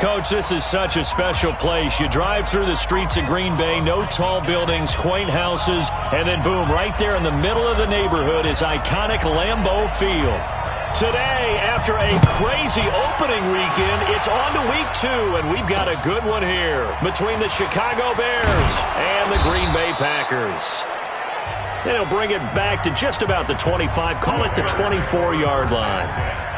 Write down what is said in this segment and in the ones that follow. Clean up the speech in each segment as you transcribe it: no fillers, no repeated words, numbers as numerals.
Coach, this is such a special place. You drive through the streets of Green Bay, no tall buildings, quaint houses, and then boom, right there in the middle of the neighborhood is iconic Lambeau Field. Today, after a crazy opening weekend, it's on to week 2, and we've got a good one here between the Chicago Bears and the Green Bay Packers. And he'll bring it back to just about the 25, call it the 24-yard line.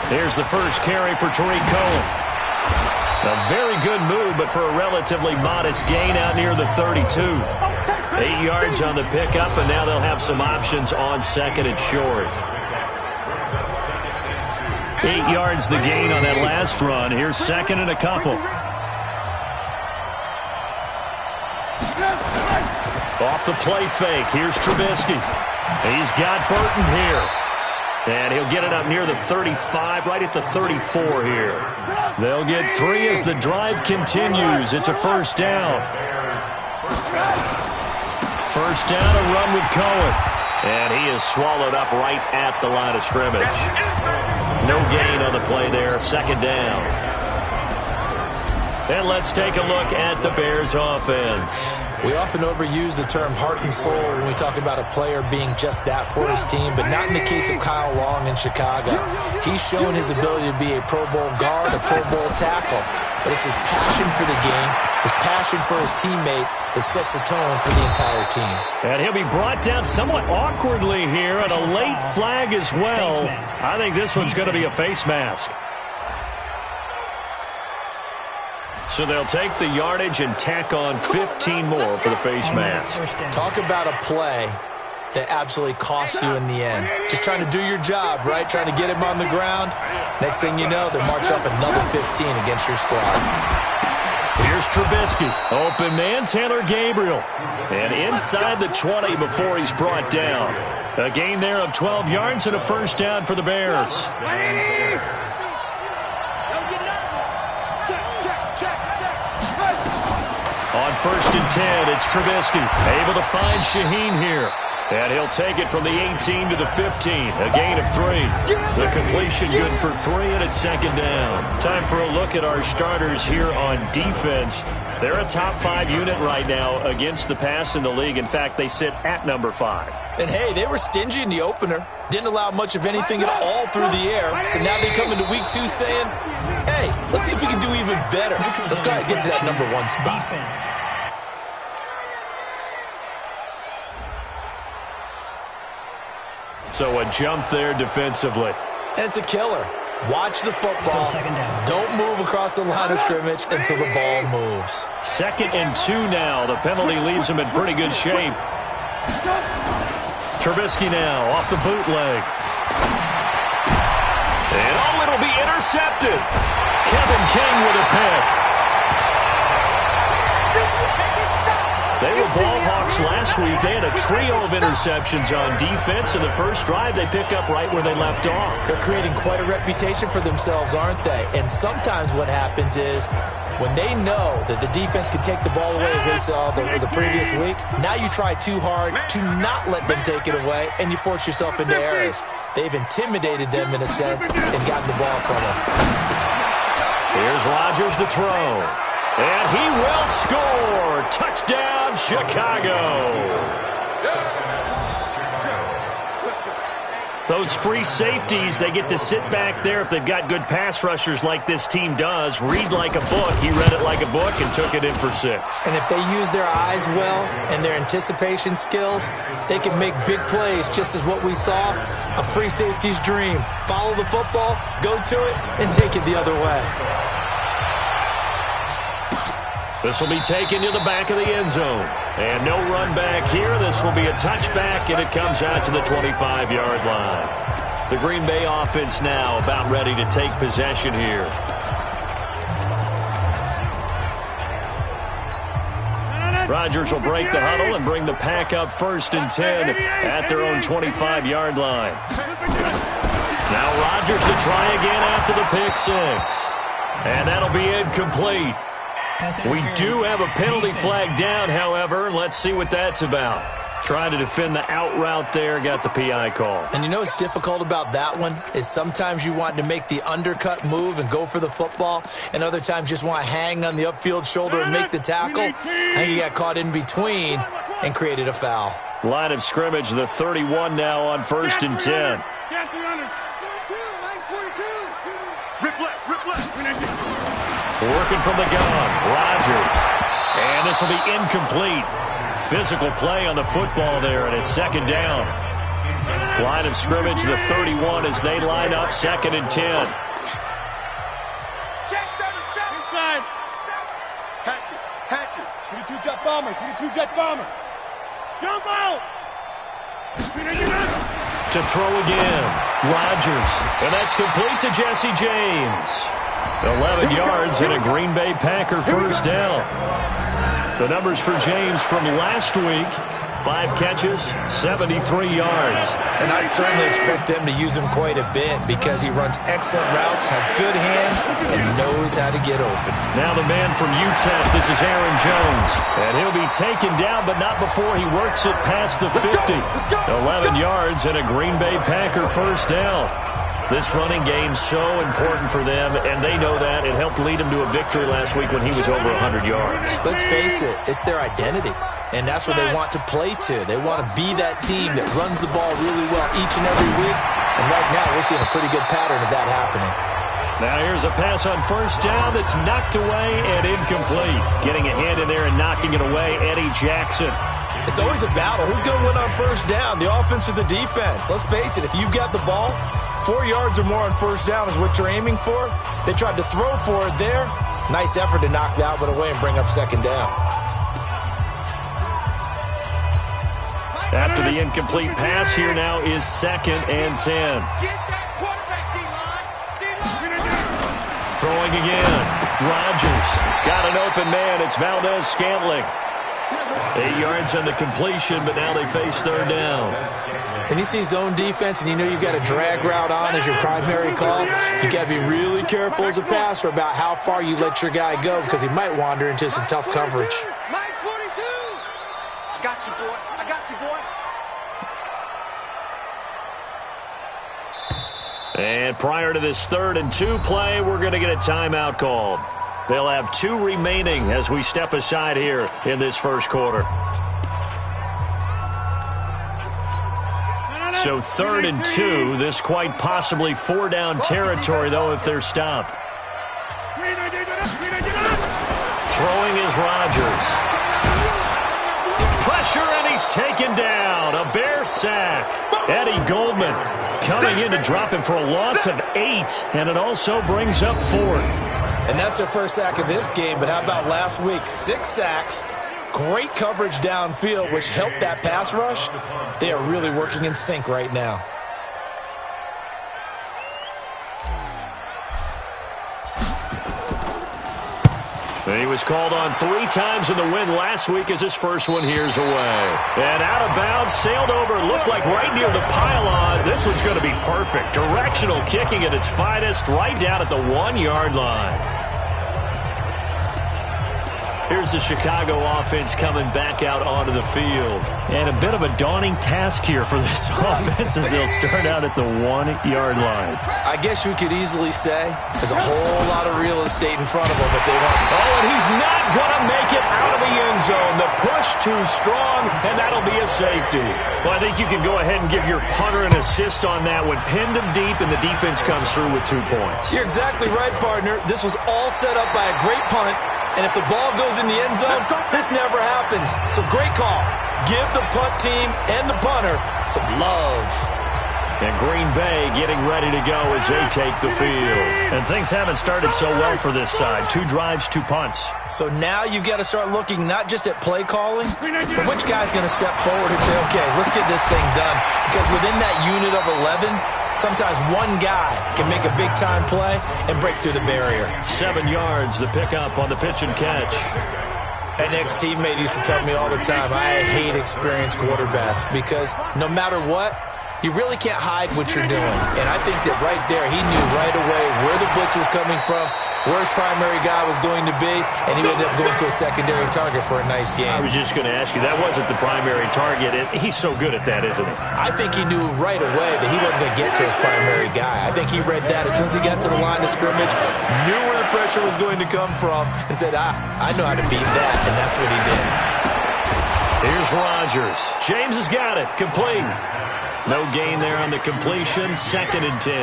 Here's the first carry for Tariq Cohen. A very good move, but for a relatively modest gain out near the 32. 8 yards on the pickup, and now they'll have some options on second and short. 8 yards the gain on that last run. Here's second and a couple. Off the play fake. Here's Trubisky. He's got Burton here. And he'll get it up near the 35, right at the 34 here. They'll get 3 as the drive continues. It's a first down. First down, a run with Cohen. And he is swallowed up right at the line of scrimmage. No gain on the play there. Second down. And let's take a look at the Bears offense. We often overuse the term heart and soul when we talk about a player being just that for his team, but not in the case of Kyle Long in Chicago. He's shown his ability to be a Pro Bowl guard, a Pro Bowl tackle, but it's his passion for the game, his passion for his teammates that sets the tone for the entire team. And he'll be brought down somewhat awkwardly here on a late flag as well. I think this one's going to be a face mask. So they'll take the yardage and tack on 15 more for the face mask. Talk about a play that absolutely costs you in the end. Just trying to do your job, right? Trying to get him on the ground. Next thing you know, they're marching up another 15 against your squad. Here's Trubisky. Open man, Taylor Gabriel. And inside the 20 before he's brought down. A gain there of 12 yards and a first down for the Bears. On first and 10, it's Trubisky. Able to find Shaheen here. And he'll take it from the 18 to the 15. A gain of 3. The completion good for 3, and it's second down. Time for a look at our starters here on defense. They're a top 5 unit right now against the pass in the league. In fact, they sit at number 5. And hey, they were stingy in the opener. Didn't allow much of anything at all through the air. So now they come into week 2 saying, hey, let's see if we can do even better. Let's go ahead and get to that number 1 spot. So a jump there defensively. And it's a killer. Watch the football. Don't move across the line of scrimmage until the ball moves. Second and 2 now. The penalty leaves him in pretty good shape. Trubisky now off the bootleg. And oh, it'll be intercepted. Kevin King with a pick. They were ball hawks last week. They had a trio of interceptions on defense. In the first drive, they pick up right where they left off. They're creating quite a reputation for themselves, aren't they? And sometimes what happens is when they know that the defense can take the ball away, as they saw the previous week, now you try too hard to not let them take it away, and you force yourself into errors. They've intimidated them in a sense and gotten the ball from them. Here's Rodgers to throw. And he will score. Touchdown, Chicago. Those free safeties, they get to sit back there if they've got good pass rushers like this team does. Read like a book. He read it like a book and took it in for 6. And if they use their eyes well and their anticipation skills, they can make big plays, just as what we saw, a free safety's dream. Follow the football, go to it, and take it the other way. This will be taken to the back of the end zone. And no run back here. This will be a touchback, and it comes out to the 25-yard line. The Green Bay offense now about ready to take possession here. Rodgers will break the huddle and bring the pack up first and 10 at their own 25-yard line. Now Rodgers to try again after the pick 6. And that'll be incomplete. We do have a penalty flag down, however. Let's see what that's about. Trying to defend the out route there, got the PI call. And you know what's difficult about that one is sometimes you want to make the undercut move and go for the football, and other times just want to hang on the upfield shoulder and make the tackle. I think he got caught in between and created a foul. Line of scrimmage, the 31 now on 1st and 10. Working from the gun, Rodgers. And this will be incomplete. Physical play on the football there, and it's 2nd down. Line of scrimmage, the 31 as they line up, 2nd and 10. Inside. Hatchet. 22-jet bomber. 22-jet bomber. Jump out. To throw again, Rodgers. And that's complete to Jesse James. 11 yards and a Green Bay Packer first down. The numbers for James from last week, 5 catches, 73 yards. And I'd certainly expect them to use him quite a bit because he runs excellent routes, has good hands, and knows how to get open. Now the man from UTEP, this is Aaron Jones. And he'll be taken down, but not before he works it past the 50. 11 yards and a Green Bay Packer first down. This running game's so important for them, and they know that. It helped lead them to a victory last week when he was over 100 yards. Let's face it, it's their identity, and that's what they want to play to. They want to be that team that runs the ball really well each and every week, and right now we're seeing a pretty good pattern of that happening. Now here's a pass on first down that's knocked away and incomplete. Getting a hand in there and knocking it away, Eddie Jackson. It's always a battle. Who's going to win on first down, the offense or the defense? Let's face it, if you've got the ball, 4 yards or more on first down is what you're aiming for. They tried to throw for it there. Nice effort to knock that one away and bring up 2nd down. After the incomplete pass, here now is 2nd and 10. Throwing again. Rodgers got an open man. It's Valdez-Scantling. 8 yards on the completion, but now they face 3rd down. When you see zone defense and you know you've got a drag route on as your primary call, you got to be really careful as a passer about how far you let your guy go because he might wander into some tough coverage. Mike 42. I got you, boy. I got you, boy. And prior to this 3rd and 2 play, we're going to get a timeout called. They'll have 2 remaining as we step aside here in this first quarter. So 3rd and 2, this quite possibly 4-down territory, though, if they're stopped. Throwing is Rodgers. Pressure, and he's taken down. A Bear sack. Eddie Goldman coming in to drop him for a loss of 8, and it also brings up 4th. And that's their first sack of this game, but how about last week? 6 sacks, great coverage downfield, which helped that pass rush. They are really working in sync right now. He was called on 3 times in the win last week as his first one here's away. And out of bounds, sailed over, looked like right near the pylon. This one's going to be perfect. Directional kicking at its finest, right down at the 1-yard line. Here's the Chicago offense coming back out onto the field. And a bit of a daunting task here for this offense as they'll start out at the 1-yard line. I guess you could easily say there's a whole lot of real estate in front of them if they want. Oh, and he's not going to make it out of the end zone. The push too strong, and that'll be a safety. Well, I think you can go ahead and give your punter an assist on that one. Pinned him deep, and the defense comes through with 2 points. You're exactly right, partner. This was all set up by a great punt. And if the ball goes in the end zone, this never happens. So great call. Give the punt team and the punter some love. And Green Bay getting ready to go as they take the field. And things haven't started so well for this side. 2 drives, 2 punts. So now you've got to start looking not just at play calling, but which guy's going to step forward and say, okay, let's get this thing done. Because within that unit of 11, sometimes one guy can make a big-time play and break through the barrier. 7 yards, the pickup on the pitch and catch. An ex-teammate used to tell me all the time, I hate experienced quarterbacks because no matter what, You really can't hide what you're doing. And I think that right there, he knew right away where the blitz was coming from, where his primary guy was going to be, and he ended up going to a secondary target for a nice game. I was just going to ask you, that wasn't the primary target. He's so good at that, isn't he? I think he knew right away that he wasn't going to get to his primary guy. I think he read that as soon as he got to the line of scrimmage, knew where the pressure was going to come from, and said, I know how to beat that, and that's what he did. Here's Rodgers. James has got it. Complete. No gain there on the completion. 2nd and 10.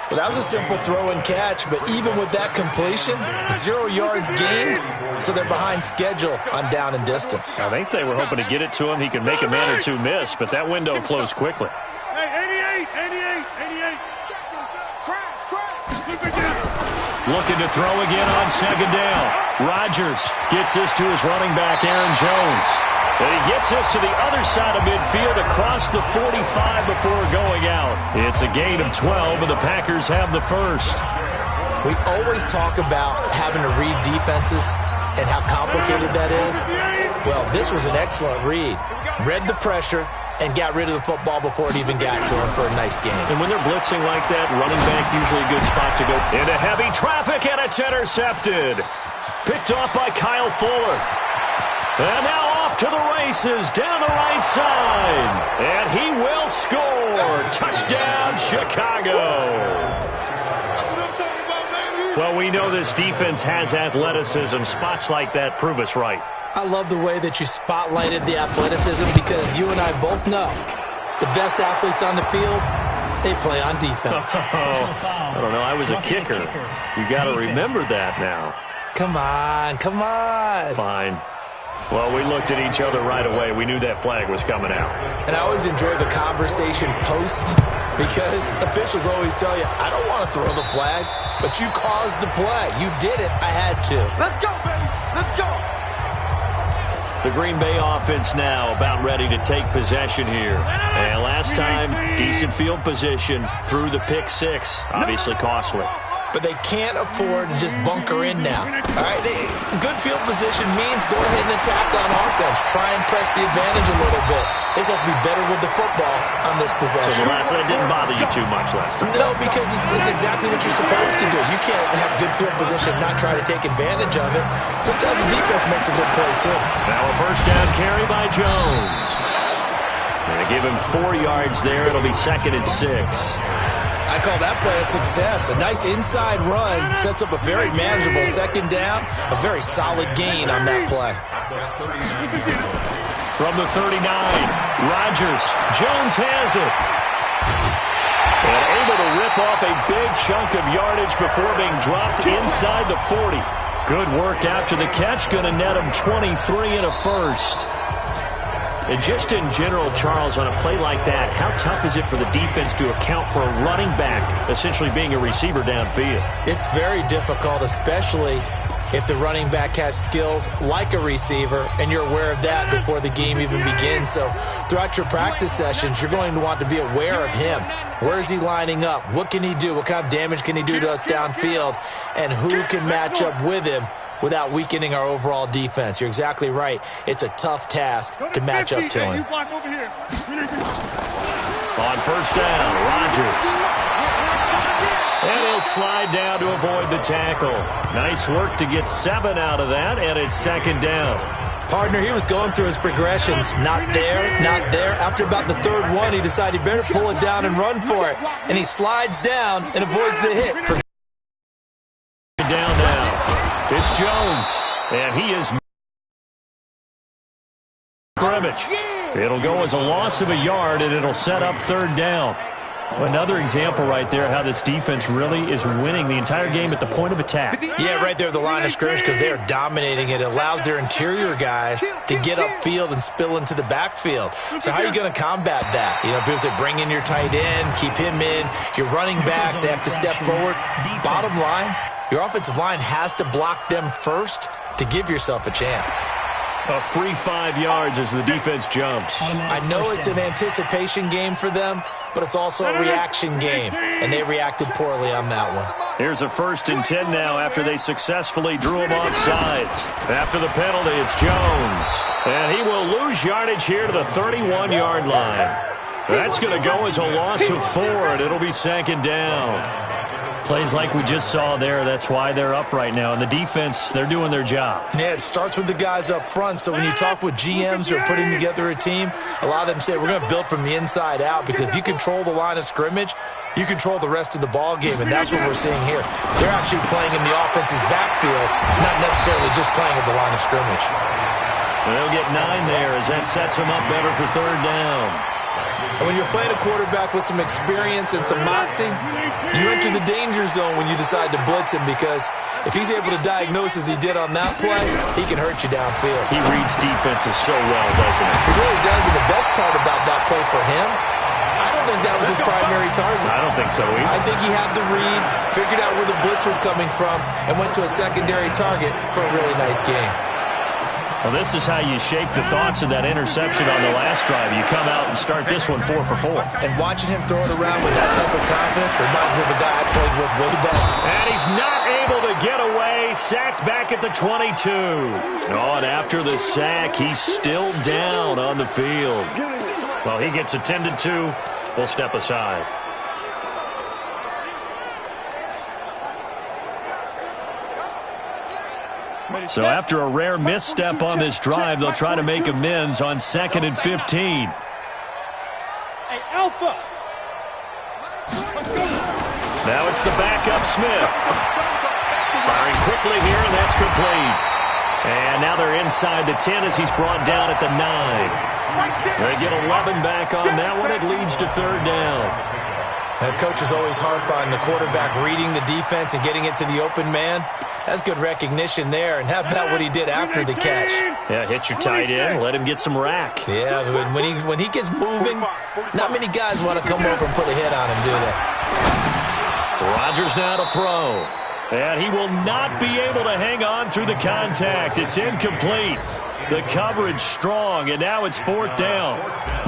Well, that was a simple throw and catch, but even with that completion, 0 yards gained, so they're behind schedule on down and distance. I think they were hoping to get it to him. He could make a man or two miss, but that window closed quickly. Hey, 88. Looking to throw again on 2nd down. Rodgers gets this to his running back, Aaron Jones. And he gets this to the other side of midfield across the 45 before going out. It's a gain of 12, and the Packers have the first. We always talk about having to read defenses and how complicated that is. Well, this was an excellent read. Read the pressure and got rid of the football before it even got to him for a nice game. And when they're blitzing like that, running back usually a good spot to go into heavy traffic, and it's intercepted. Picked off by Kyle Fuller. And now off to the races down the right side. And he will score. Touchdown, Chicago. Well, we know this defense has athleticism. Spots like that prove us right. I love the way that you spotlighted the athleticism because you and I both know the best athletes on the field, they play on defense. I don't know. I was a kicker. You got to remember that now. Come on. Fine. Well, we looked at each other right away. We knew that flag was coming out. And I always enjoy the conversation post because officials always tell you, I don't want to throw the flag, but you caused the play. You did it. I had to. Let's go, baby. Let's go. The Green Bay offense now about ready to take possession here. And last time, decent field position through the pick six. Obviously costly. But they can't afford to just bunker in now. All right, good field position means go ahead and attack on offense. Try and press the advantage a little bit. They just have to be better with the football on this possession. So the last one didn't bother you too much last time? No, because it's exactly what you're supposed to do. You can't have good field position and not try to take advantage of it. Sometimes the defense makes a good play, too. Now a first down carry by Jones. They give him 4 yards there. It'll be 2nd and 6. I call that play a success. A nice inside run sets up a very manageable 2nd down. A very solid gain on that play. From the 39, Rodgers. Jones has it. And able to rip off a big chunk of yardage before being dropped inside the 40. Good work after the catch. Going to net him 23 and a first. And just in general, Charles, on a play like that, how tough is it for the defense to account for a running back essentially being a receiver downfield? It's very difficult, especially if the running back has skills like a receiver, and you're aware of that before the game even begins. So throughout your practice sessions, you're going to want to be aware of him. Where is he lining up? What can he do? What kind of damage can he do to us downfield? And who can match up with him without weakening our overall defense? You're exactly right. It's a tough task to match up to him. On first down, Rodgers. And he'll slide down to avoid the tackle. Nice work to get 7 out of that, and it's 2nd down. Partner, he was going through his progressions. Not there, not there. After about the 3rd one, he decided he better pull it down and run for it. And he slides down and avoids the hit. Down now. It's Jones, and he is scrimmage. It'll go as a loss of a yard, and it'll set up 3rd down. Another example right there how this defense really is winning the entire game at the point of attack. Yeah, right there at the line of scrimmage because they are dominating it. It allows their interior guys to get upfield and spill into the backfield. So how are you going to combat that? You know, if they bring in your tight end, keep him in, your running backs, they have to step forward. Bottom line, your offensive line has to block them first to give yourself a chance. A free 5 yards as the defense jumps. I know it's an anticipation game for them, but it's also a reaction game, and they reacted poorly on that one. Here's a 1st and 10 now after they successfully drew him off sides. After the penalty, it's Jones. And he will lose yardage here to the 31-yard line. That's going to go as a loss of 4, and it'll be second down. Plays like we just saw there, that's why they're up right now. And the defense, they're doing their job. Yeah, it starts with the guys up front. So when you talk with GMs who are putting together a team, a lot of them say we're going to build from the inside out, because if you control the line of scrimmage, you control the rest of the ball game, and that's what we're seeing here. They're actually playing in the offense's backfield, not necessarily just playing at the line of scrimmage. They'll get 9 there as that sets them up better for third down. And when you're playing a quarterback with some experience and some moxie, you enter the danger zone when you decide to blitz him, because if he's able to diagnose as he did on that play, he can hurt you downfield. He reads defenses so well, doesn't he? He really does, and the best part about that play for him, I don't think that was his primary target. I don't think so either. I think he had the read, figured out where the blitz was coming from, and went to a secondary target for a really nice game. Well, this is how you shake the thoughts of that interception on the last drive. You come out and start this one 4 for 4. And watching him throw it around with that type of confidence reminds me of a guy I played with way back. And he's not able to get away. Sacked back at the 22. Oh, and after the sack, he's still down on the field. Well, he gets attended to. We'll step aside. So after a rare misstep on this drive, they'll try to make amends on 2nd and 15. Hey, Alpha! Now it's the backup, Smith. Firing quickly here, and that's complete. And now they're inside the 10 as he's brought down at the 9. They get 11 back on that one. It leads to third down. Coaches always harp on the quarterback reading the defense and getting it to the open man. That's good recognition there. And how about what he did after the catch? Yeah, hit your tight end, let him get some rack. Yeah, when he gets moving, not many guys want to come over and put a hit on him, do they? Rodgers now to throw. And he will not be able to hang on through the contact. It's incomplete. The coverage strong, and now it's 4th down.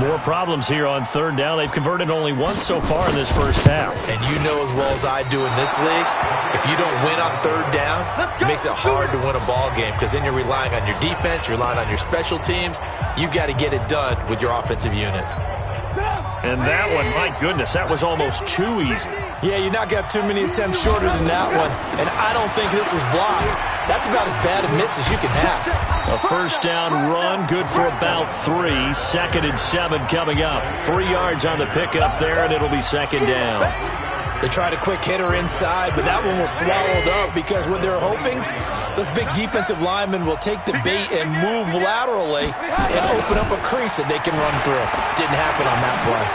More problems here on third down. They've converted only once so far in this first half. And you know as well as I do in this league, if you don't win on third down, it makes it hard to win a ball game, because then you're relying on your defense, you're relying on your special teams. You've got to get it done with your offensive unit. And that one, my goodness, that was almost too easy. Yeah, you're not going to have too many attempts shorter than that one. And I don't think this was blocked. That's about as bad a miss as you can have. A first down run, good for about 3. 2nd and 7 coming up. 3 yards on the pickup there, and it'll be second down. They tried a quick hitter inside, but that one was swallowed up, because what they're hoping, those big defensive linemen will take the bait and move laterally and open up a crease that they can run through. Didn't happen on that play.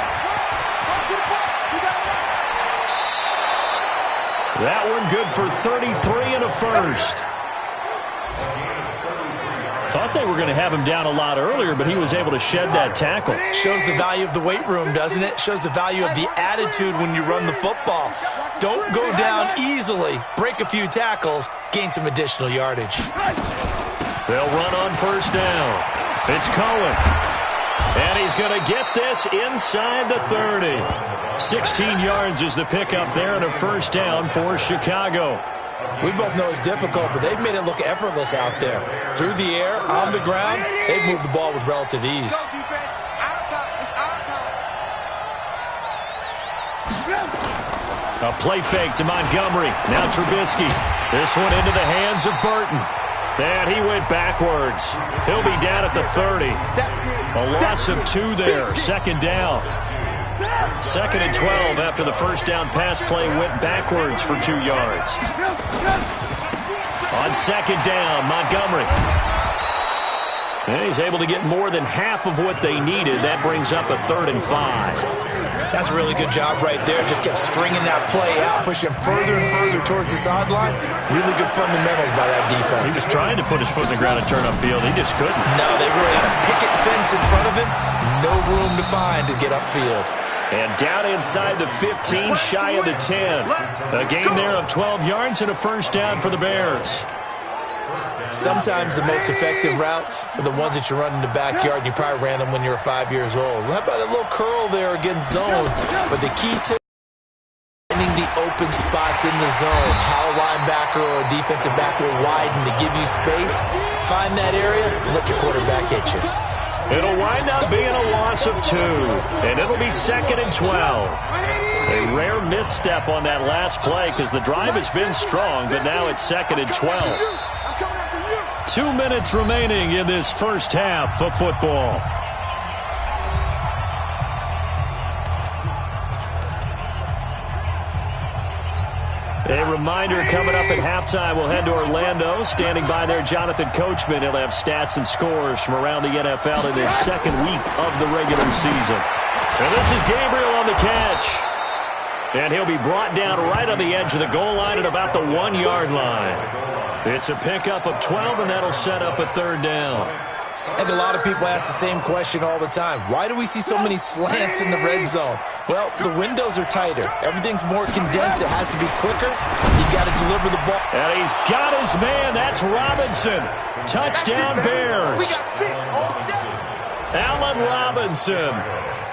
That one good for 33 and a first. Thought they were going to have him down a lot earlier, but he was able to shed that tackle. Shows the value of the weight room, doesn't it? Shows the value of the attitude when you run the football. Don't go down easily. Break a few tackles. Gain some additional yardage. They'll run on first down. It's Cohen. And he's going to get this inside the 30. 16 yards is the pickup there, and a first down for Chicago. We both know it's difficult, but they've made it look effortless out there. Through the air, on the ground, they've moved the ball with relative ease. A play fake to Montgomery. Now Trubisky. This one into the hands of Burton. And he went backwards. He'll be down at the 30. A loss of 2 there. Second down. 2nd and 12 after the first down pass play went backwards for 2 yards. On second down, Montgomery. And he's able to get more than half of what they needed. That brings up a 3rd and 5. That's a really good job right there. Just kept stringing that play out, pushing him further and further towards the sideline. Really good fundamentals by that defense. He was trying to put his foot in the ground and turn upfield. He just couldn't. No, they really had a picket fence in front of him. No room to find to get upfield. And down inside the 15, shy of the 10. A gain there of 12 yards and a first down for the Bears. Sometimes the most effective routes are the ones that you run in the backyard, and you probably ran them when you were 5 years old. How about a little curl there against zone? But the key to finding the open spots in the zone, how a linebacker or a defensive back will widen to give you space. Find that area and let your quarterback hit you. It'll wind up being a loss of 2, and it'll be 2nd and 12. A rare misstep on that last play because the drive has been strong, but now it's 2nd and 12. 2 minutes remaining in this first half of football. A reminder, coming up at halftime, we'll head to Orlando. Standing by there, Jonathan Coachman. He'll have stats and scores from around the NFL in this second week of the regular season. And this is Gabriel on the catch. And he'll be brought down right on the edge of the goal line at about the 1-yard line. It's a pickup of 12, and that'll set up a 3rd down. I think a lot of people ask the same question all the time. Why do we see so many slants in the red zone? Well, the windows are tighter. Everything's more condensed. It has to be quicker. You got to deliver the ball. And he's got his man. That's Robinson. Touchdown, Bears. We got 6 all day. Allen Robinson.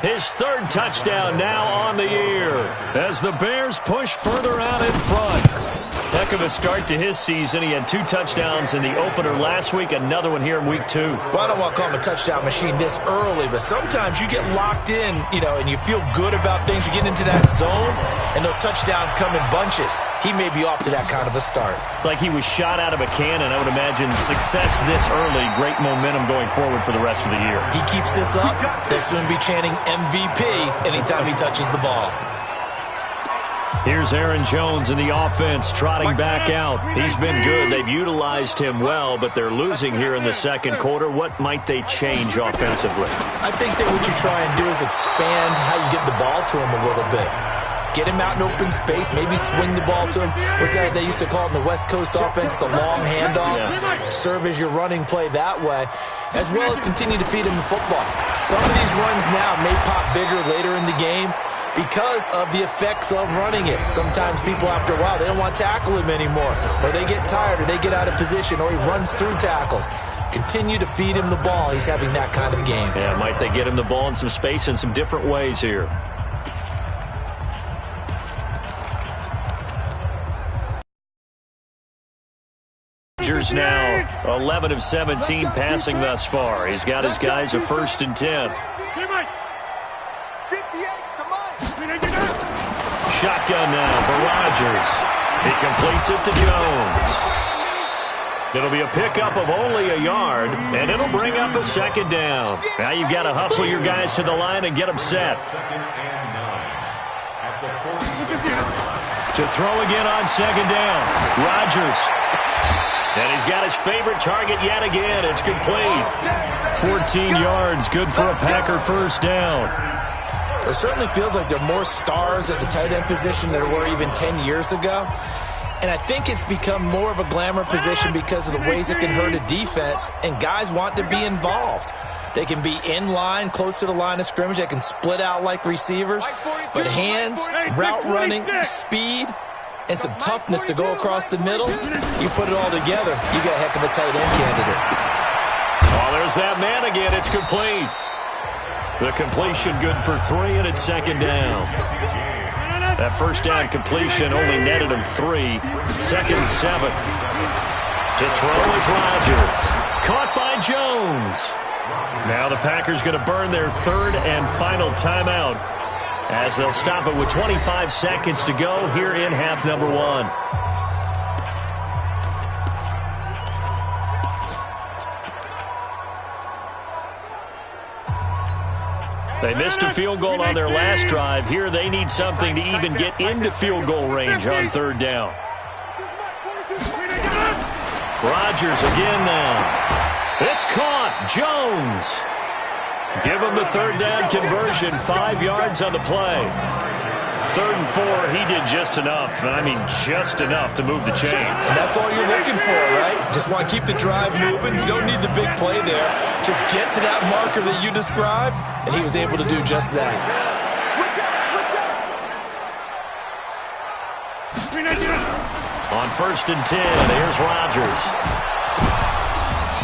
His 3rd touchdown now on the year as the Bears push further out in front. Heck of a start to his season. He had 2 touchdowns in the opener last week, another one here in week 2. Well, I don't want to call him a touchdown machine this early, but sometimes you get locked in, and you feel good about things. You get into that zone, and those touchdowns come in bunches. He may be off to that kind of a start. It's like he was shot out of a cannon. I would imagine success this early, great momentum going forward for the rest of the year. He keeps this up, they'll soon be chanting MVP anytime he touches the ball. Here's Aaron Jones in the offense trotting back out. He's been good. They've utilized him well, but they're losing here in the second quarter. What might they change offensively? I think that what you try and do is expand how you get the ball to him a little bit. Get him out in open space, maybe swing the ball to him. What's that they used to call it in the West Coast offense, the long handoff? Yeah. Serve as your running play that way, as well as continue to feed him the football. Some of these runs now may pop bigger later in the game because of the effects of running it. Sometimes people, after a while, they don't want to tackle him anymore, or they get tired, or they get out of position, or he runs through tackles. Continue to feed him the ball. He's having that kind of game. Yeah, might they get him the ball in some space in some different ways here. Rodgers now 11 of 17 passing thus far. He's got his guys a 1st and 10. Shotgun now for Rodgers. He completes it to Jones. It'll be a pickup of only a yard, and it'll bring up a 2nd down. Now you've got to hustle your guys to the line and get them set. To throw again on 2nd down. Rodgers. And he's got his favorite target yet again. It's complete. 14 yards, good for a Packer 1st down. It certainly feels like there are more stars at the tight end position than there were even 10 years ago. And I think it's become more of a glamour position because of the ways it can hurt a defense, and guys want to be involved. They can be in line, close to the line of scrimmage. They can split out like receivers. But hands, route running, speed, and some toughness to go across the middle, you put it all together, you got a heck of a tight end candidate. Oh, there's that man again. It's complete. The completion good for 3, and it's 2nd down. That 1st down completion only netted him 3. 2nd and 7. To throw is Rodgers. Caught by Jones. Now the Packers going to burn their 3rd and final timeout as they'll stop it with 25 seconds to go here in half number 1. They missed a field goal on their last drive. Here they need something to even get into field goal range on 3rd down. Rodgers again now. It's caught. Jones. Give him the 3rd down conversion. 5 yards on the play. 3rd and 4, he did just enough. I mean, just enough to move the chains. And that's all you're looking for, right? Just want to keep the drive moving. You don't need the big play there. Just get to that marker that you described, and he was able to do just that. On 1st and 10, here's Rodgers.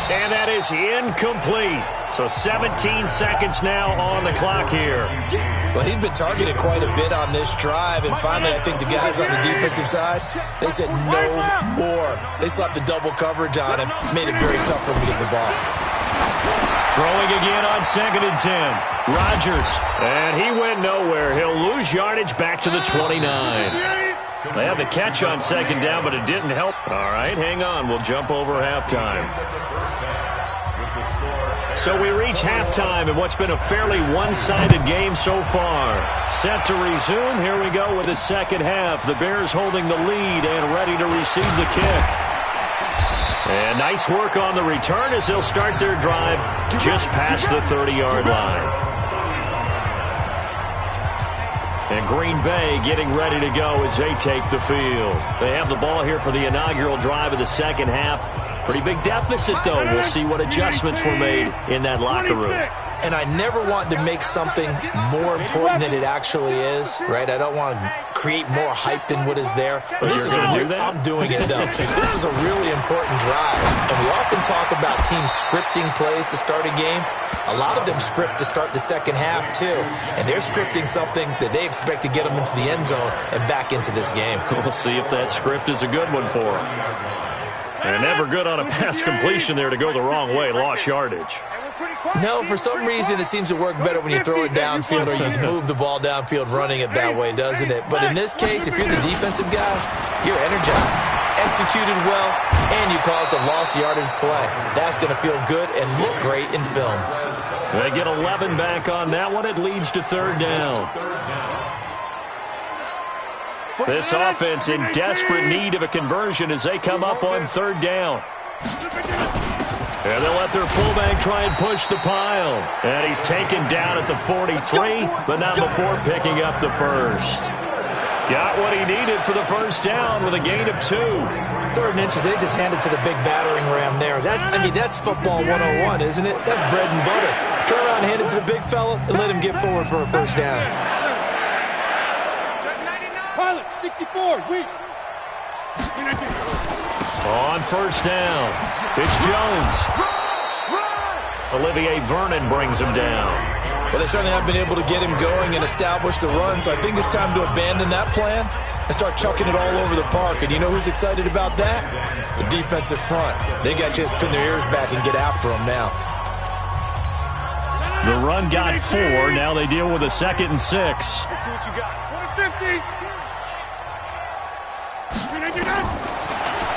And that is incomplete. So 17 seconds now on the clock here. Well, he'd been targeted quite a bit on this drive, and finally I think the guys on the defensive side, they said no more. They slapped the double coverage on him, made it very tough for him to get the ball. Throwing again on 2nd and 10. Rodgers. And he went nowhere. He'll lose yardage back to the 29. They had the catch on 2nd down, but it didn't help. All right, hang on. We'll jump over halftime. So we reach halftime in what's been a fairly one-sided game so far. Set to resume. Here we go with the second half. The Bears holding the lead and ready to receive the kick. And nice work on the return as they'll start their drive just past the 30-yard line. And Green Bay getting ready to go as they take the field. They have the ball here for the inaugural drive of the second half. Pretty big deficit, though. We'll see what adjustments were made in that locker room. And I never want to make something more important than it actually is, right? I don't want to create more hype than what is there. But this is I'm doing it, though. This is a really important drive. And we often talk about teams scripting plays to start a game. A lot of them script to start the second half, too. And they're scripting something that they expect to get them into the end zone and back into this game. We'll see if that script is a good one for them. And never good on a pass completion there to go the wrong way. Lost yardage. No, for some reason it seems to work better when you throw it downfield or you move the ball downfield running it that way, doesn't it? But in this case, if you're the defensive guys, you're energized, executed well, and you caused a lost yardage play. That's going to feel good and look great in film. They get 11 back on that one. It leads to 3rd down. This offense in desperate need of a conversion as they come up on 3rd down. And they'll let their fullback try and push the pile. And he's taken down at the 43, but not before picking up the first. Got what he needed for the first down with a gain of 2. 3rd and inches, they just handed to the big battering ram there. That's football 101, isn't it? That's bread and butter. Turn around, hand it to the big fella, and let him get forward for a first down. Pilot, 64, weak. On 1st down, it's Jones. Olivier Vernon brings him down. Well, they certainly haven't been able to get him going and establish the run, so I think it's time to abandon that plan and start chucking it all over the park. And you know who's excited about that? The defensive front. They got to just pin their ears back and get after him now. The run got 4. Now they deal with a 2nd and 6. Let's see what you got. 20-50.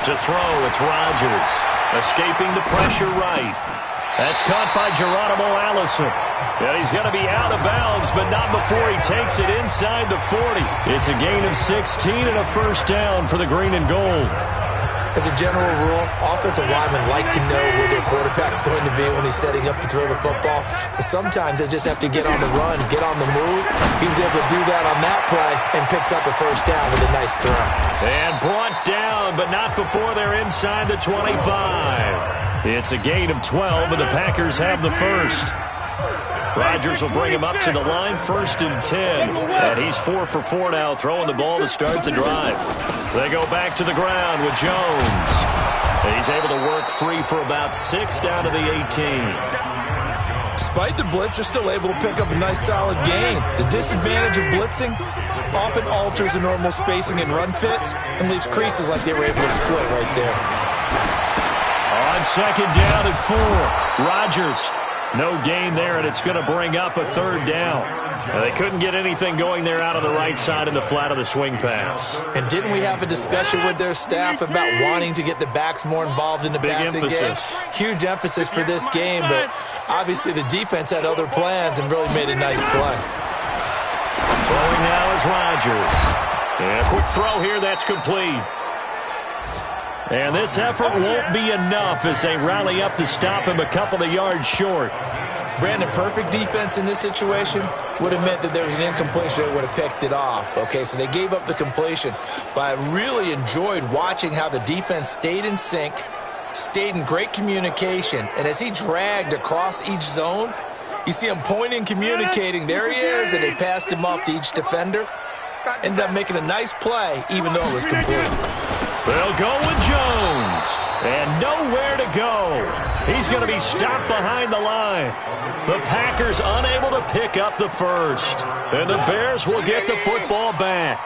To throw, it's Rodgers. Escaping the pressure right. That's caught by Geronimo Allison. And he's going to be out of bounds, but not before he takes it inside the 40. It's a gain of 16 and a first down for the green and gold. As a general rule, offensive linemen like to know where their quarterback's going to be when he's setting up to throw the football. But sometimes they just have to get on the run, get on the move. He was able to do that on that play and picks up a first down with a nice throw. And brought down, but not before they're inside the 25. It's a gain of 12, and the Packers have the first. Rodgers will bring him up to the line, 1st and 10. And he's 4 for 4 now, throwing the ball to start the drive. They go back to the ground with Jones. And he's able to work free for about 6 down to the 18. Despite the blitz, they're still able to pick up a nice solid gain. The disadvantage of blitzing often alters the normal spacing and run fits and leaves creases like they were able to exploit right there. On 2nd down and 4, Rodgers. No gain there, and it's going to bring up a 3rd down. They couldn't get anything going there out of the right side in the flat of the swing pass. And didn't we have a discussion with their staff about wanting to get the backs more involved in the passing game? Huge emphasis for this game, but obviously the defense had other plans and really made a nice play. Throwing now is Rodgers. And a quick throw here, that's complete. And this effort won't be enough as they rally up to stop him a couple of yards short. Brandon, perfect defense in this situation would have meant that there was an incompletion that would have picked it off. Okay, so they gave up the completion. But I really enjoyed watching how the defense stayed in sync, stayed in great communication. And as he dragged across each zone, you see him pointing, communicating. There he is, and they passed him off to each defender. Ended up making a nice play, even though it was complete. They'll go with Jones. And nowhere to go. He's going to be stopped behind the line. The Packers unable to pick up the first. And the Bears will get the football back.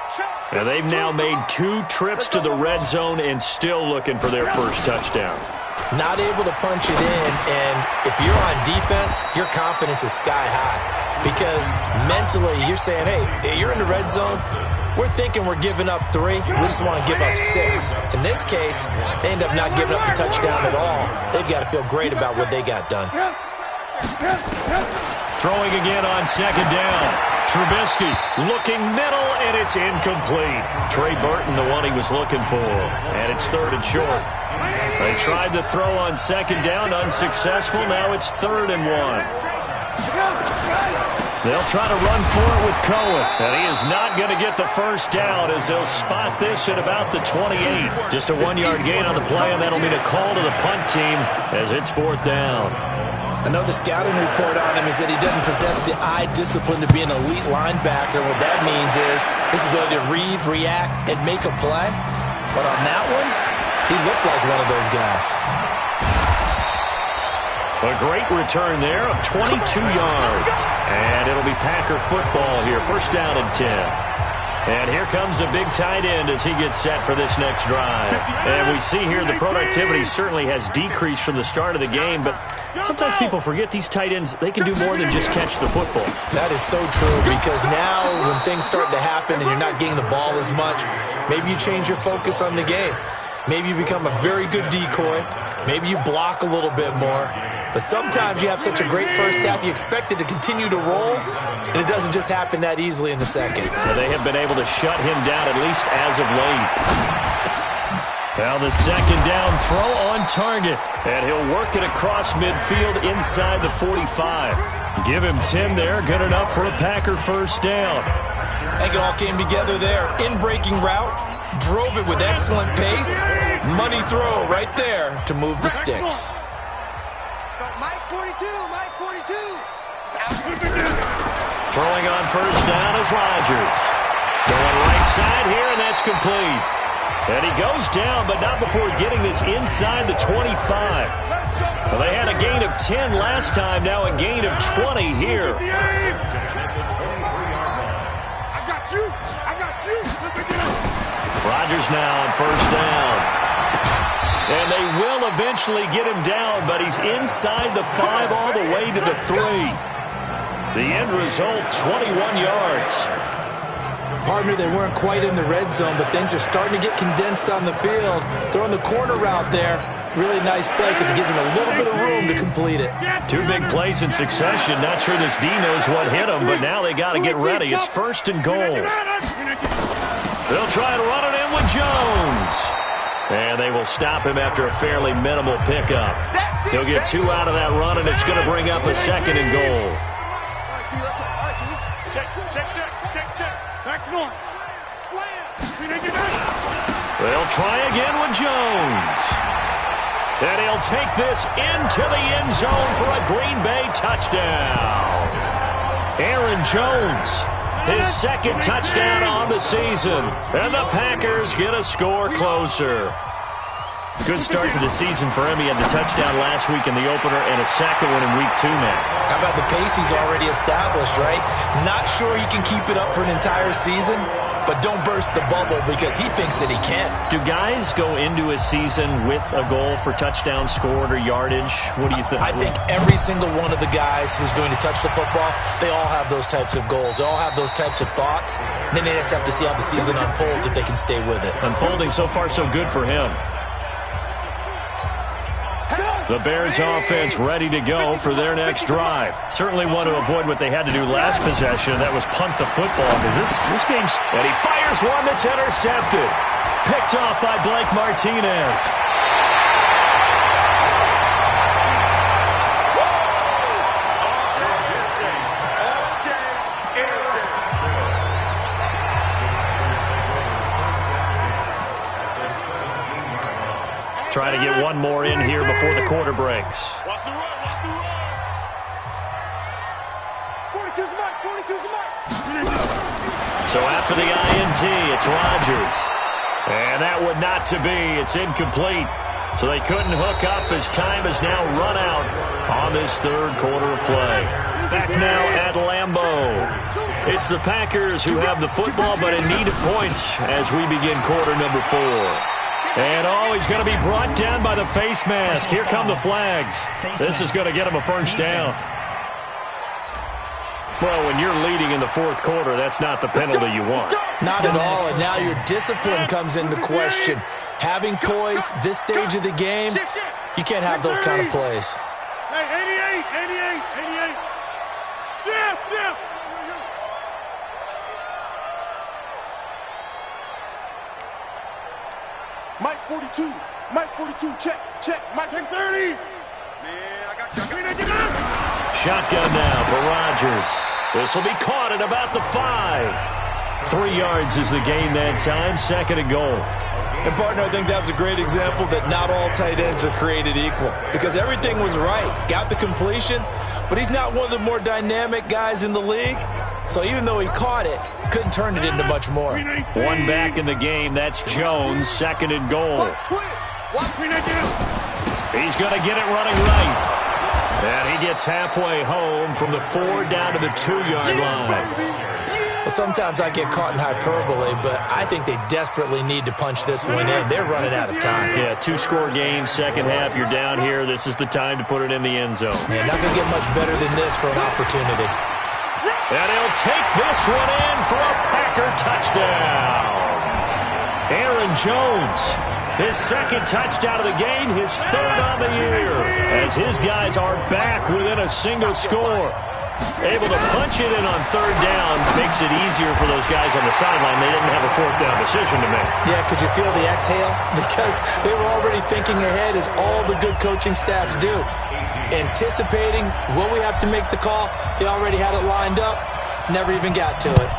And they've now made 2 trips to the red zone and still looking for their first touchdown. Not able to punch it in, and if you're on defense, your confidence is sky high. Because mentally, you're saying, hey, you're in the red zone. We're thinking we're giving up 3. We just want to give up 6. In this case, they end up not giving up the touchdown at all. They've got to feel great about what they got done. Throwing again on second down. Trubisky looking middle, and it's incomplete. Trey Burton, the one he was looking for. And it's 3rd and short. They tried the throw on second down, unsuccessful. Now it's 3rd and 1. They'll try to run for it with Cohen. And he is not going to get the first down as they'll spot this at about the 28. Just a 1-yard gain on the play, and that'll mean a call to the punt team as it's 4th down. I know the scouting report on him is that he doesn't possess the eye discipline to be an elite linebacker. What that means is his ability to read, react, and make a play. But on that one, he looked like one of those guys. A great return there of 22 yards. And it'll be Packer football here. 1st down and 10. And here comes a big tight end as he gets set for this next drive. And we see here the productivity certainly has decreased from the start of the game, but sometimes people forget these tight ends, they can do more than just catch the football. That is so true, because now when things start to happen and you're not getting the ball as much, maybe you change your focus on the game. Maybe you become a very good decoy. Maybe you block a little bit more. But sometimes you have such a great first half, you expect it to continue to roll, and it doesn't just happen that easily in the second. Well, they have been able to shut him down, at least as of late. Now the second down throw on target, and he'll work it across midfield inside the 45. Give him 10 there, good enough for a Packer first down. I think it all came together there. In-breaking route, drove it with excellent pace. Money throw right there to move the sticks. Mike 42, Mike 42. Throwing on first down is Rodgers. Going right side here, and that's complete. And he goes down, but not before getting this inside the 25. Well, they had a gain of 10 last time, now a gain of 20 here. I got you. Rodgers now on first down. And they will eventually get him down, but he's inside the 5 all the way to the 3. The end result, 21 yards. Partner, they weren't quite in the red zone, but things are starting to get condensed on the field. Throwing the corner route there. Really nice play because it gives him a little bit of room to complete it. 2 big plays in succession. Not sure this D knows what hit him, but now they got to get ready. It's 1st and goal. They'll try to run it in with Jones. And they will stop him after a fairly minimal pickup. He'll get 2 out of that run, and it's going to bring up a 2nd and goal. They'll try again with Jones. And he'll take this into the end zone for a Green Bay touchdown. Aaron Jones, his 2nd touchdown on the season. And the Packers get a score closer. Good start to the season for him. He had the touchdown last week in the opener and a 2nd one in week 2 now. How about the pace he's already established, right? Not sure he can keep it up for an entire season, but don't burst the bubble because he thinks that he can. Do guys go into a season with a goal for touchdown scored or yardage? What do you think? I think every single one of the guys who's going to touch the football, they all have those types of goals. They all have those types of thoughts. Then they just have to see how the season unfolds if they can stay with it. Unfolding so far so good for him. The Bears offense ready to go for their next drive. Certainly want to avoid what they had to do last possession, and that was punt the football, because this game's... And he fires one that's intercepted. Picked off by Blake Martinez. Try to get one more in here before the quarter breaks. Watch the run, watch the run. 42's the mark, 42's the mark. So after the INT, it's Rodgers. And that would not to be. It's incomplete. So they couldn't hook up as time has now run out on this 3rd quarter of play. Back now at Lambeau. It's the Packers who have the football but in need of points as we begin quarter number 4. And, he's going to be brought down by the face mask. Here come the flags. This is going to get him a first down. Well, when you're leading in the fourth quarter, that's not the penalty you want. Not at all, and now your discipline comes into question. Having poise this stage of the game, you can't have those kind of plays. Hey, 88. Zip. Mike 42, check. Mike 30. Man, I got Shotgun now for Rodgers. This will be caught at about the 5. 3 yards is the gain that time, 2nd and goal. And, partner, I think that was a great example that not all tight ends are created equal because everything was right. Got the completion, but he's not one of the more dynamic guys in the league. So even though he caught it, couldn't turn it into much more. 1 back in the game. That's Jones, 2nd and goal. He's going to get it running right. And he gets halfway home from the 4 down to the 2-yard line. Well, sometimes I get caught in hyperbole, but I think they desperately need to punch this one in. They're running out of time. Yeah, 2-score game, second half. You're down here. This is the time to put it in the end zone. Yeah, not going to get much better than this for an opportunity. And he'll take this one in for a Packer touchdown. Aaron Jones, his 2nd touchdown of the game, his 3rd on the year, as his guys are back within a single score. Able to punch it in on 3rd down makes it easier for those guys on the sideline. They didn't have a 4th down decision to make. Yeah, could you feel the exhale? Because they were already thinking ahead, as all the good coaching staffs do. Anticipating what we have to make the call. They already had it lined up. Never even got to it.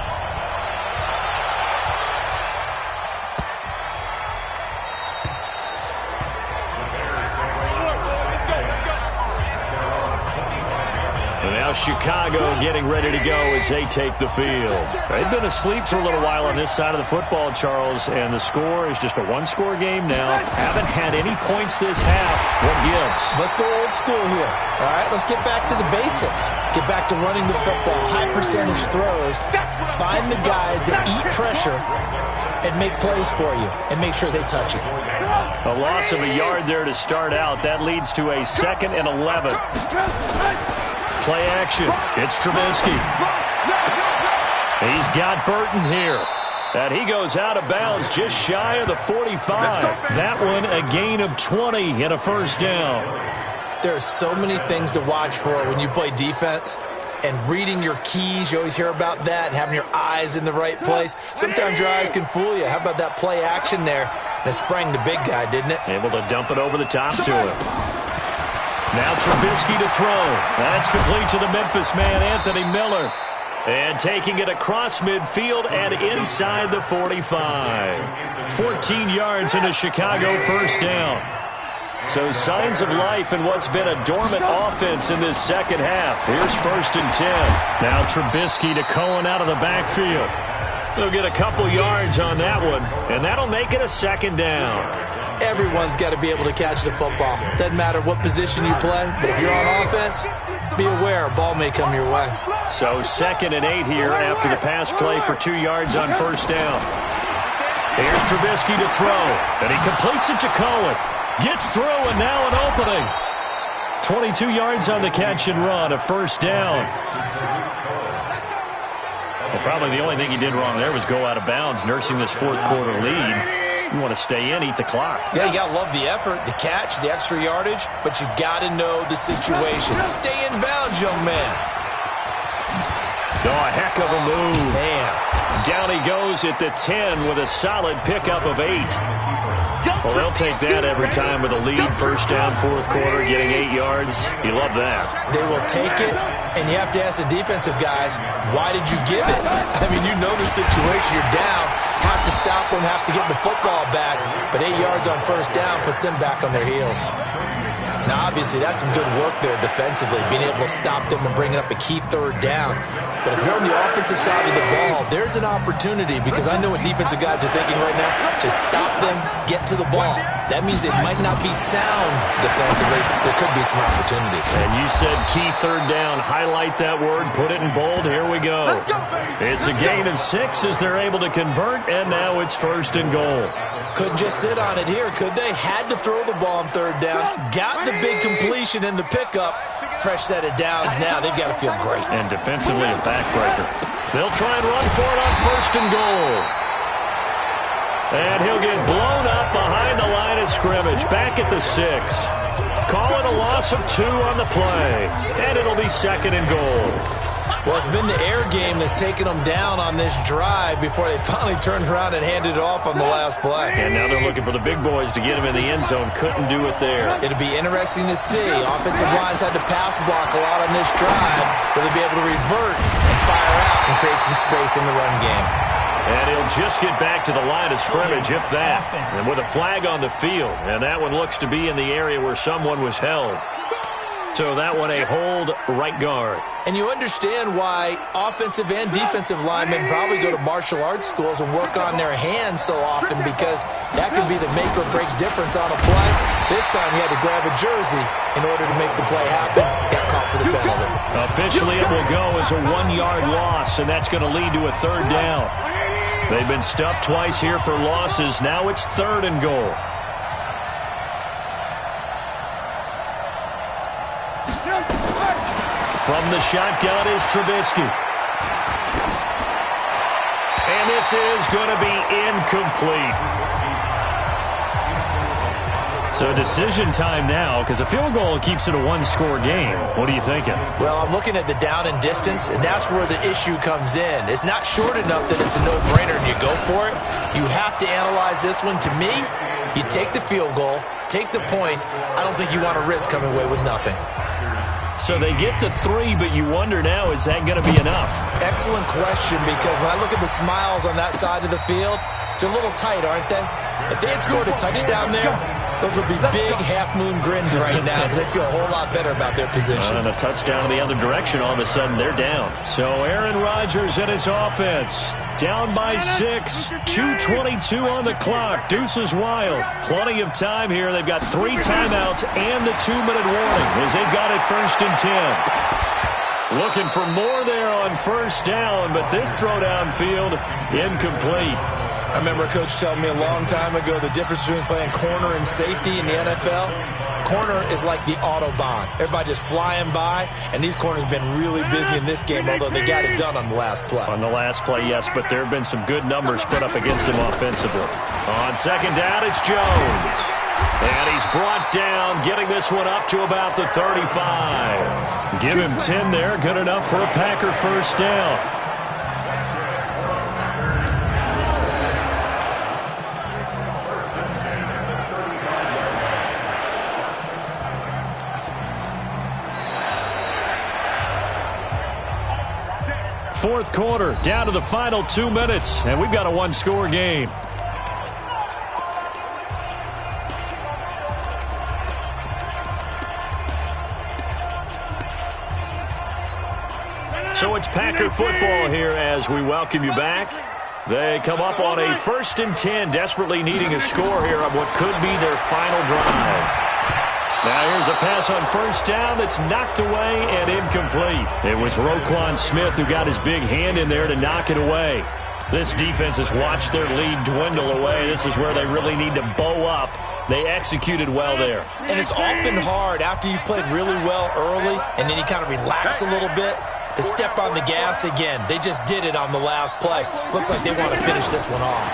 Now Chicago getting ready to go as they take the field. They've been asleep for a little while on this side of the football, Charles, and the score is just a 1-score game now. Haven't had any points this half. What gives? Let's go old school here. All right, let's get back to the basics. Get back to running the football, high percentage throws. Find the guys that eat pressure and make plays for you and make sure they touch it. A loss of a yard there to start out. That leads to a 2nd and 11. Play action. It's Trubisky. He's got Burton here. And he goes out of bounds just shy of the 45. That one a gain of 20 and a first down. There are so many things to watch for when you play defense. And reading your keys, you always hear about that, and having your eyes in the right place. Sometimes your eyes can fool you. How about that play action there? And it sprang the big guy, didn't it? Able to dump it over the top to him. Now Trubisky to throw. That's complete to the Memphis man, Anthony Miller. And taking it across midfield and inside the 45. 14 yards into Chicago, first down. So signs of life in what's been a dormant offense in this second half. Here's 1st and 10. Now Trubisky to Cohen out of the backfield. They'll get a couple yards on that one, and that'll make it a 2nd down. Everyone's got to be able to catch the football. Doesn't matter what position you play, but if you're on offense, be aware a ball may come your way. So 2nd and 8 here after the pass play for 2 yards on first down. Here's Trubisky to throw, and he completes it to Cohen. Gets through, and now an opening. 22 yards on the catch and run, a first down. Well, probably the only thing he did wrong there was go out of bounds, nursing this 4th quarter lead. You want to stay in, eat the clock. Yeah, you got to love the effort, the catch, the extra yardage, but you got to know the situation. Stay in bounds, young man. Oh, a heck of a move. Man. Down he goes at the 10 with a solid pickup of 8. Well, they'll take that every time with a lead. First down, 4th quarter, getting 8 yards. You love that. They will take it, and you have to ask the defensive guys, why did you give it? I mean, you know the situation. You're down. Have to stop them, have to get the football back. But 8 yards on first down puts them back on their heels. Now, obviously, that's some good work there defensively, being able to stop them and bringing up a key 3rd down. But if you're on the offensive side of the ball, there's an opportunity, because I know what defensive guys are thinking right now. Just stop them, get to the ball. That means it might not be sound defensively. There could be some opportunities. And you said key 3rd down. Highlight that word. Put it in bold. Here we go. It's a gain of 6 as they're able to convert, and now it's 1st and goal. Couldn't just sit on it here, could they? Had to throw the ball on third down. Got the big completion in the pickup. Fresh set of downs now. They've got to feel great. And defensively, a backbreaker. They'll try and run for it on first and goal. And he'll get blown up behind the line of scrimmage. Back at the 6. Call it a loss of 2 on the play. And it'll be second and goal. Well, it's been the air game that's taken them down on this drive before they finally turned around and handed it off on the last play. And now they're looking for the big boys to get him in the end zone. Couldn't do it there. It'll be interesting to see. Offensive lines had to pass block a lot on this drive. Will they be able to revert and fire out and create some space in the run game? And he'll just get back to the line of scrimmage, if that. And with a flag on the field. And that one looks to be in the area where someone was held. So that one a hold right guard. And you understand why offensive and defensive linemen probably go to martial arts schools and work on their hands so often, because that could be the make or break difference on a play. This time he had to grab a jersey in order to make the play happen. Got caught for the penalty. Officially it will go as a 1-yard loss, and that's going to lead to a third down. They've been stuffed twice here for losses. Now it's third and goal. From the shotgun is Trubisky. And this is going to be incomplete. So decision time now, because a field goal keeps it a 1-score game. What are you thinking? Well, I'm looking at the down and distance, and that's where the issue comes in. It's not short enough that it's a no-brainer and you go for it. You have to analyze this one. To me, you take the field goal, take the points. I don't think you want to risk coming away with nothing. So they get the 3, but you wonder now, is that going to be enough? Excellent question, because when I look at the smiles on that side of the field, they're a little tight, aren't they? If they had scored a touchdown there, those would be big half-moon grins right now, because they feel a whole lot better about their position. And a touchdown in the other direction, all of a sudden they're down. So Aaron Rodgers and his offense down by 6, 2:22 on the clock. Deuce is wild. Plenty of time here. They've got 3 timeouts and the 2-minute warning as they've got it first and 10. Looking for more there on first down, but this throw downfield incomplete. I remember a coach telling me a long time ago the difference between playing corner and safety in the NFL. Corner is like the Autobahn. Everybody just flying by, and these corners have been really busy in this game, although they got it done on the last play. On the last play, yes, but there have been some good numbers put up against them offensively. On second down, it's Jones. And he's brought down, getting this one up to about the 35. Give him 10 there, good enough for a Packer first down. Fourth quarter, down to the final 2 minutes, and we've got a 1-score game. So it's Packer football here as we welcome you back. They come up on a 1st and 10, desperately needing a score here on what could be their final drive. Now here's a pass on first down that's knocked away and incomplete. It was Roquan Smith who got his big hand in there to knock it away. This defense has watched their lead dwindle away. This is where they really need to bow up. They executed well there. And it's often hard after you've played really well early and then you kind of relax a little bit to step on the gas again. They just did it on the last play. Looks like they want to finish this one off.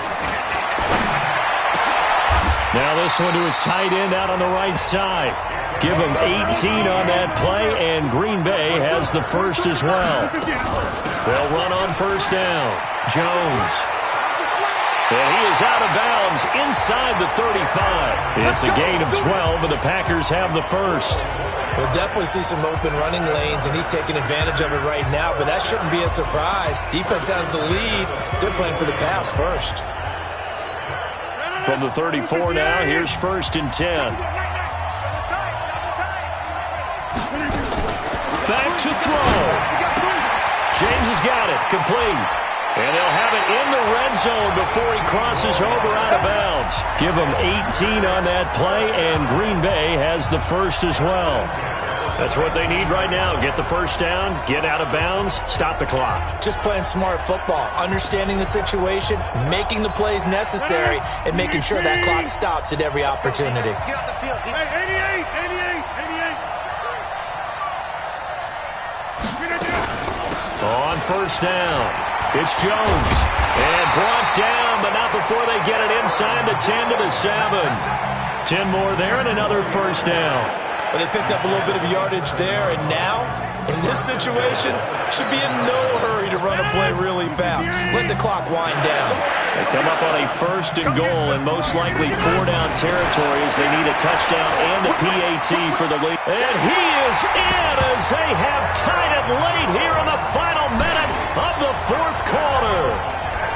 Now this one to his tight end out on the right side. Give him 18 on that play, and Green Bay has the first as well. They'll run on first down. Jones. And he is out of bounds inside the 35. It's a gain of 12, and the Packers have the first. We'll definitely see some open running lanes, and he's taking advantage of it right now, but that shouldn't be a surprise. Defense has the lead. They're playing for the pass first. From the 34 now, here's 1st and 10. Back to throw. James has got it, complete. And they'll have it in the red zone before he crosses over out of bounds. Give him 18 on that play, and Green Bay has the first as well. That's what they need right now. Get the first down, get out of bounds, stop the clock. Just playing smart football, understanding the situation, making the plays necessary, and making sure that clock stops at every opportunity. Get off the field. Hey, 88. On first down, it's Jones. And brought down, but not before they get it inside the 10 to the 7. 10 more there and another first down. Well, they picked up a little bit of yardage there, and now, in this situation, should be in no hurry to run a play really fast. Let the clock wind down. They come up on a first and goal, and most likely 4-down territory as they need a touchdown and a PAT for the lead. And he is in as they have tied it late here in the final minute of the fourth quarter.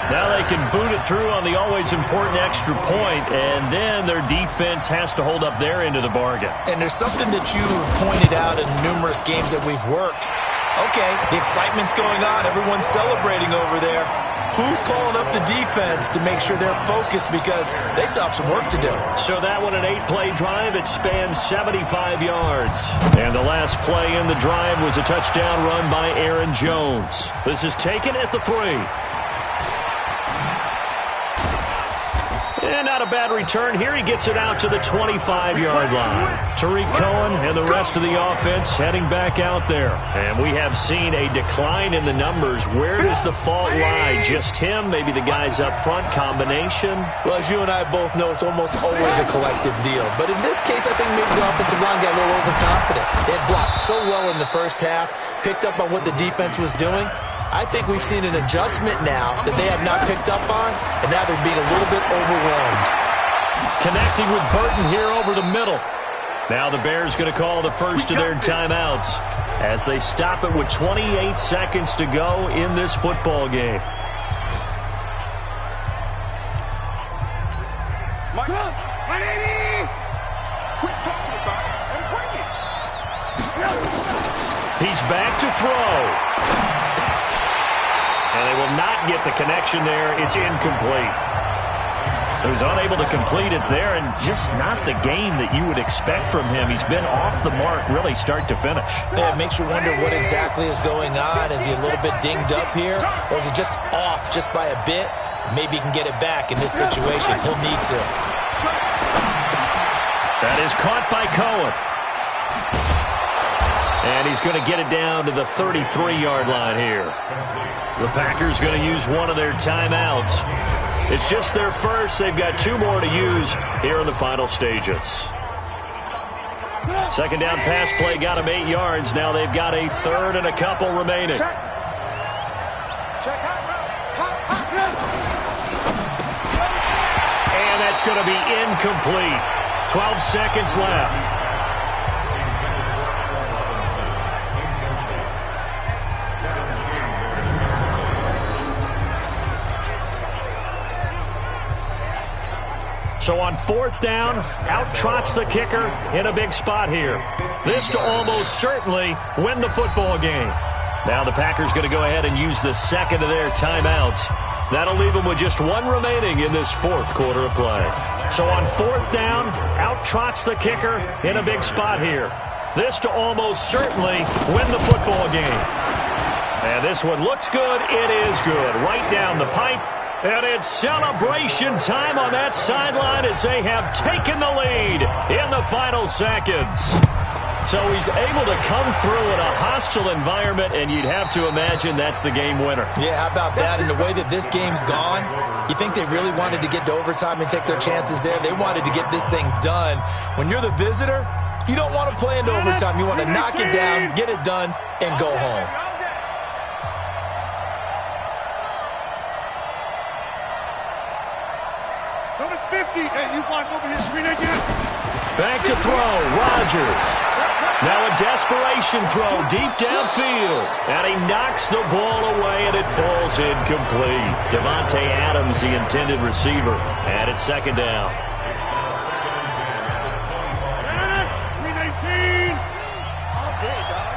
Now they can boot it through on the always important extra point, and then their defense has to hold up their end of the bargain. And there's something that you've pointed out in numerous games that we've worked. Okay, the excitement's going on. Everyone's celebrating over there. Who's calling up the defense to make sure they're focused because they still have some work to do? So that one, an 8-play drive. It spans 75 yards. And the last play in the drive was a touchdown run by Aaron Jones. This is taken at the 3. And not a bad return here. He gets it out to the 25-yard line. Tariq Cohen and the rest of the offense heading back out there. And we have seen a decline in the numbers. Where does the fault lie? Just him? Maybe the guys up front? Combination? Well, as you and I both know, it's almost always a collective deal. But in this case, I think maybe the offensive line got a little overconfident. They had blocked so well in the first half, picked up on what the defense was doing. I think we've seen an adjustment now that they have not picked up on, and now they're being a little bit overwhelmed. Connecting with Burton here over the middle. Now the Bears going to call the first of their timeouts as they stop it with 28 seconds to go in this football game. Mike, 180. Quit talking about it and bring it. He's back to throw. And they will not get the connection there. It's incomplete. He was unable to complete it there, and just not the game that you would expect from him. He's been off the mark really start to finish. Yeah, it makes you wonder what exactly is going on. Is he a little bit dinged up here, or is it just off just by a bit? Maybe he can get it back in this situation. He'll need to. That is caught by Cohen. And he's going to get it down to the 33-yard line here. The Packers going to use one of their timeouts. It's just their first. They've got 2 more to use here in the final stages. Second down pass play got them 8 yards. Now they've got a third and a couple remaining. And that's going to be incomplete. 12 seconds left. So on fourth down, out trots the kicker in a big spot here. This to almost certainly win the football game. Now the Packers going to go ahead and use the second of their timeouts. That'll leave them with just 1 remaining in this fourth quarter of play. So on fourth down, out trots the kicker in a big spot here. This to almost certainly win the football game. And this one looks good. It is good. Right down the pipe. And it's celebration time on that sideline as they have taken the lead in the final seconds. So he's able to come through in a hostile environment, and you'd have to imagine that's the game winner. Yeah, how about that? And the way that this game's gone, you think they really wanted to get to overtime and take their chances there? They wanted to get this thing done. When you're the visitor, you don't want to play into overtime. You want to knock it down, get it done, and go home. Number 50, hey, you block over here, screen again. Back to throw, Rodgers. Now a desperation throw deep downfield. And he knocks the ball away, and it falls incomplete. Devontae Adams, the intended receiver. And it's second down. 319. All day, dog.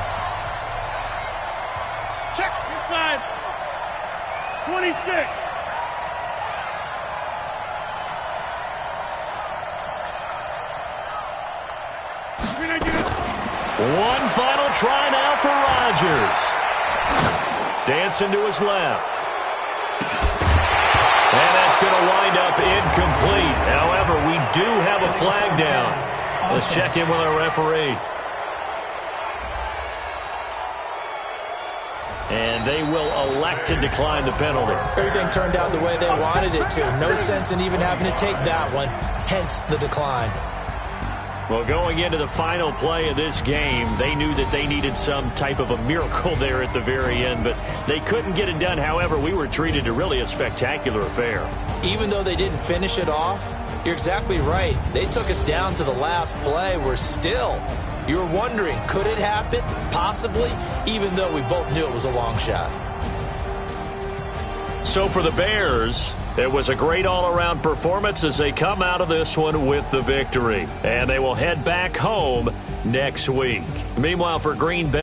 Check inside. 26. One final try now for Rodgers. Dancing to his left. And that's going to wind up incomplete. However, we do have a flag down. Let's check in with our referee. And they will elect to decline the penalty. Everything turned out the way they wanted it to. No sense in even having to take that one, hence the decline. Well, going into the final play of this game, they knew that they needed some type of a miracle there at the very end, but they couldn't get it done. However, we were treated to really a spectacular affair. Even though they didn't finish it off, you're exactly right. They took us down to the last play. We're still, you were wondering, could it happen? Possibly, even though we both knew it was a long shot. So for the Bears, it was a great all-around performance as they come out of this one with the victory. And they will head back home next week. Meanwhile, for Green Bay,